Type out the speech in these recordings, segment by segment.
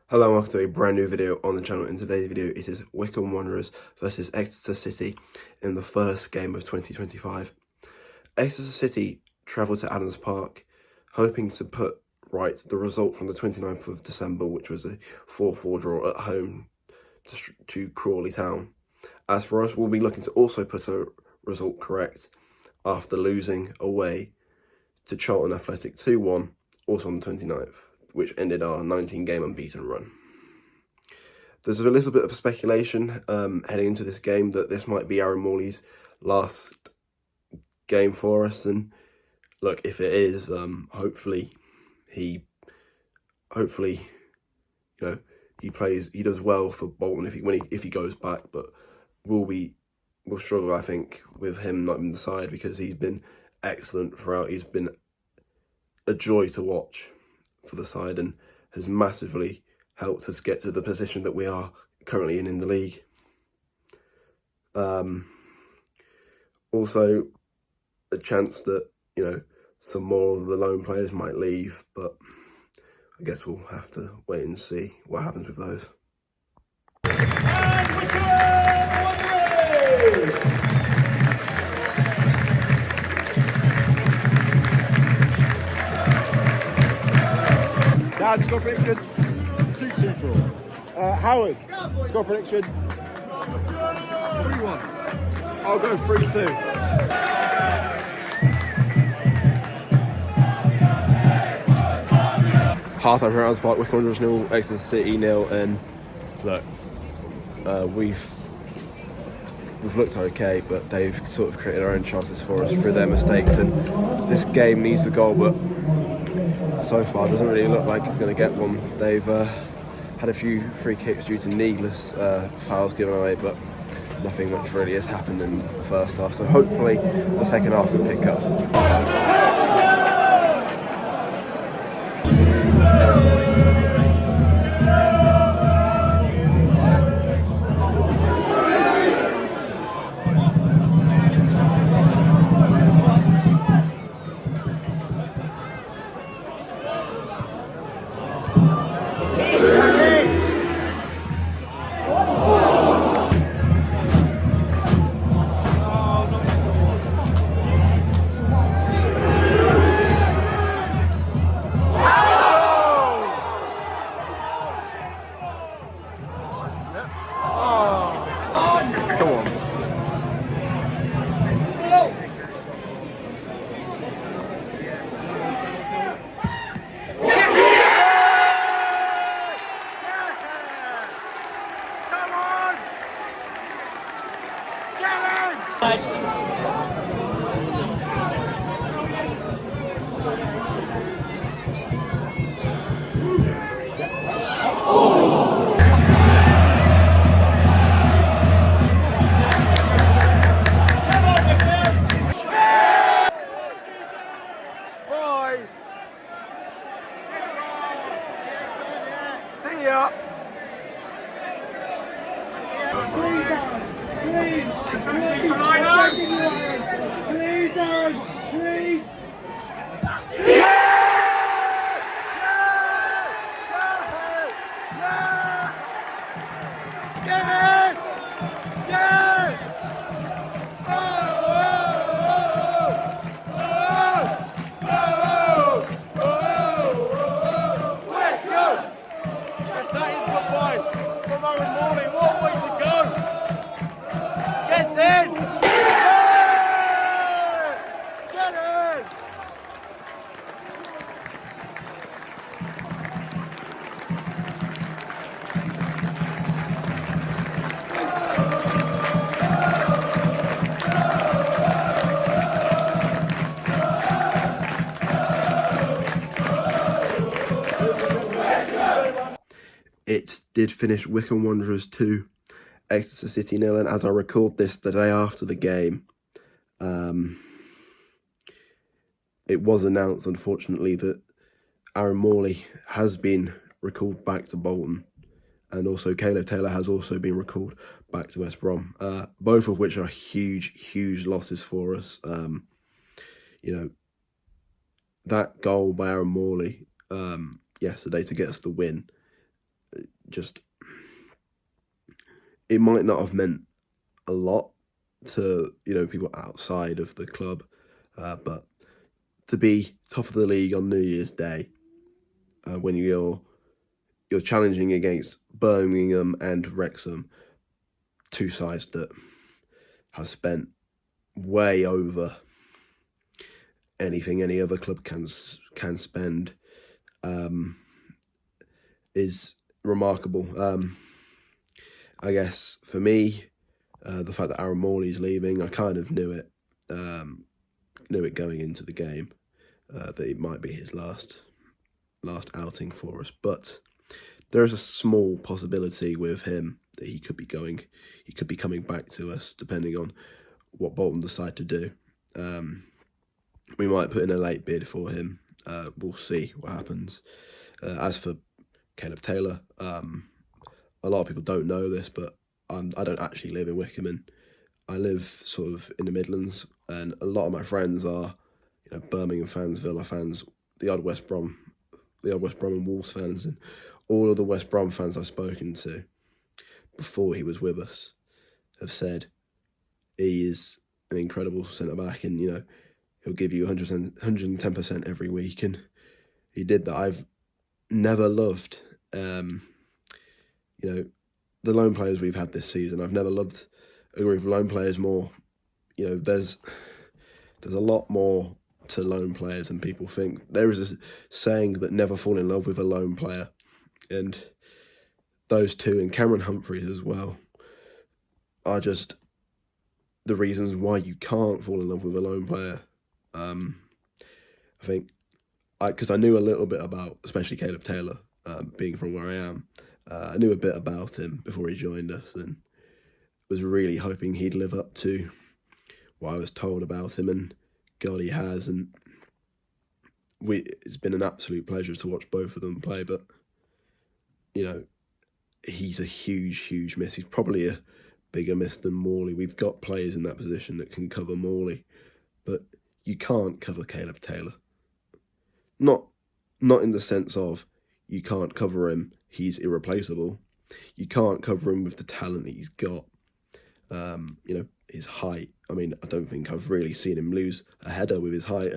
Hello and welcome to a brand new video on the channel. In today's video it is Wycombe Wanderers versus Exeter City in the first game of 2025. Exeter City travelled to Adams Park hoping to put right the result from the 29th of December, which was a 4-4 draw at home to Crawley Town. As for us, we'll be looking to also put a result correct after losing away to Charlton Athletic 2-1, also on the 29th, which ended our 19-game unbeaten run. There's a little bit of speculation heading into this game that this might be Aaron Morley's last game for us, and look, if it is, hopefully he does well for Bolton if he goes back, but we'll struggle, I think, with him not in the side because he's been excellent throughout. He's been a joy to watch for the side and has massively helped us get to the position that we are currently in the league. Also, a chance that, some more of the loan players might leave, but I guess we'll have to wait and see what happens with those. Dad, score prediction 2-2 draw. Howard, score prediction 3-1. I'll go 3-2. Half-time for Adams Park, Wycombe Wanderers 0, Exeter City 0, and look, we've looked okay, but they've sort of created their own chances for us through their mistakes, and this game needs a goal, but so far doesn't really look like it's going to get one. They've had a few free kicks due to needless fouls given away, but nothing much really has happened in the first half, so hopefully the second half will pick up. Morley, what a way to go! Get in! Get in! It did finish Wycombe Wanderers 2, Exeter City 0, and as I record this the day after the game, it was announced, unfortunately, that Aaron Morley has been recalled back to Bolton, and also Caleb Taylor has also been recalled back to West Brom, both of which are huge losses for us. That goal by Aaron Morley yesterday to get us the win, just, it might not have meant a lot to, people outside of the club, but to be top of the league on New Year's Day, when you're challenging against Birmingham and Wrexham, two sides that have spent way over anything any other club can spend, is remarkable. I guess for me, the fact that Aaron Morley's leaving, I kind of knew it. Knew it going into the game, that it might be his last outing for us. But there is a small possibility with him that he could be coming back to us, depending on what Bolton decide to do. We might put in a late bid for him. We'll see what happens. As for Caleb Taylor, a lot of people don't know this, but I don't actually live in Wickham, and I live sort of in the Midlands, and a lot of my friends are, Birmingham fans, Villa fans, the odd West Brom and Wolves fans, and all of the West Brom fans I've spoken to before he was with us have said he is an incredible centre back, and he'll give you 110% every week, and he did that. I've never loved, the loan players we've had this season. I've never loved a group of loan players more. There's a lot more to loan players than people think. There is a saying that never fall in love with a loan player, and those two, and Cameron Humphreys as well, are just the reasons why you can't fall in love with a loan player. I think, because I knew a little bit about, especially Caleb Taylor, being from where I am, I knew a bit about him before he joined us, and was really hoping he'd live up to what I was told about him, and God, he has. And it's been an absolute pleasure to watch both of them play, but he's a huge miss. He's probably a bigger miss than Morley. We've got players in that position that can cover Morley, but you can't cover Caleb Taylor. Not in the sense of you can't cover him, he's irreplaceable. You can't cover him with the talent that he's got. His height. I mean, I don't think I've really seen him lose a header with his height.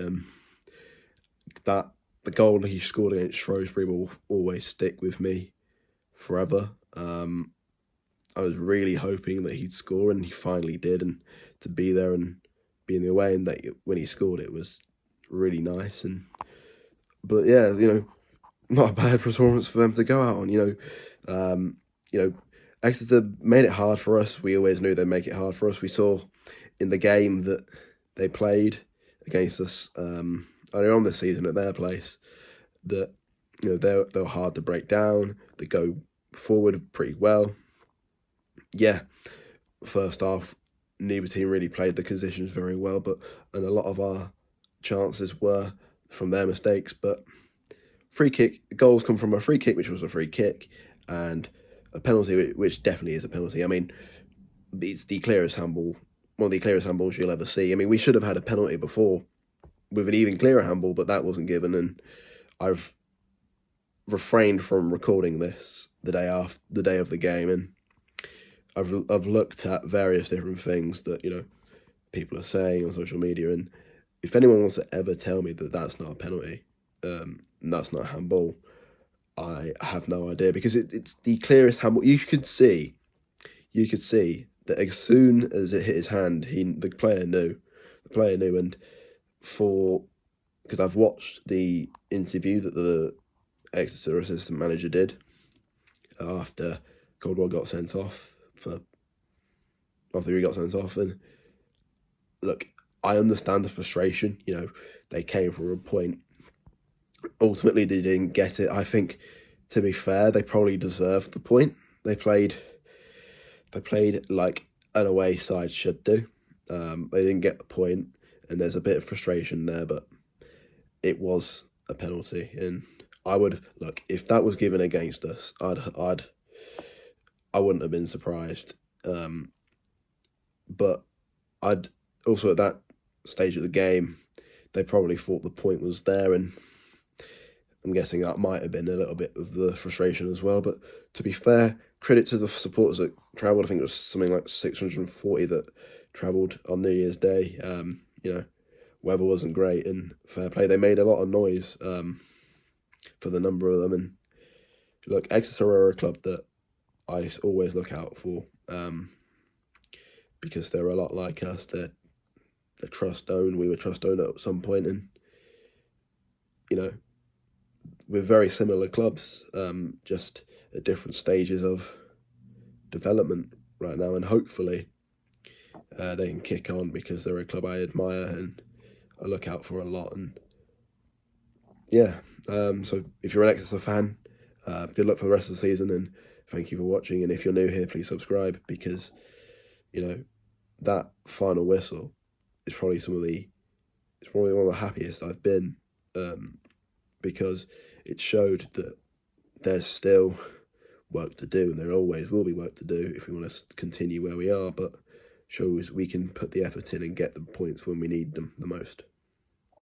That the goal that he scored against Shrewsbury will always stick with me forever. I was really hoping that he'd score, and he finally did, and to be there and be in the away, and that when he scored, it was really nice. But yeah, not a bad performance for them to go out on. Exeter made it hard for us. We always knew they'd make it hard for us. We saw in the game that they played against us earlier on this season at their place that they're hard to break down. They go forward pretty well. Yeah, first half, neither team really played the positions very well, and a lot of our chances were from their mistakes. But free kick goals come from a free kick, which was a free kick, and a penalty, which definitely is a penalty. I mean, it's the clearest handball, one of the clearest handballs you'll ever see. I mean, we should have had a penalty before with an even clearer handball, but that wasn't given, and I've refrained from recording this the day of the game, and I've looked at various different things that people are saying on social media, and if anyone wants to ever tell me that that's not a penalty, and that's not a handball, I have no idea, because it's the clearest handball. You could see that as soon as it hit his hand, the player knew, and because I've watched the interview that the Exeter assistant manager did after Caldwell got sent off, and look, I understand the frustration. They came for a point. Ultimately, they didn't get it. I think, to be fair, they probably deserved the point. They played like an away side should do. They didn't get the point, and there's a bit of frustration there, but it was a penalty, and I would look, if that was given against us, I wouldn't have been surprised. But I'd also, at that stage of the game, they probably thought the point was there, and I'm guessing that might have been a little bit of the frustration as well. But to be fair, credit to the supporters that travelled. I think it was something like 640 that travelled on New Year's Day. You know, weather wasn't great, and fair play. They made a lot of noise for the number of them. And look, Exeter are a club that I always look out for because they're a lot like us. They're trust owned. We were trust owned at some point, and you know, we're very similar clubs, just at different stages of development right now, and hopefully they can kick on because they're a club I admire and I look out for a lot. And yeah, so if you're an Exeter fan, good luck for the rest of the season, and thank you for watching. And if you're new here, please subscribe, because you know that final whistle is probably it's probably one of the happiest I've been, because it showed that there's still work to do, and there always will be work to do if we want to continue where we are, but shows we can put the effort in and get the points when we need them the most.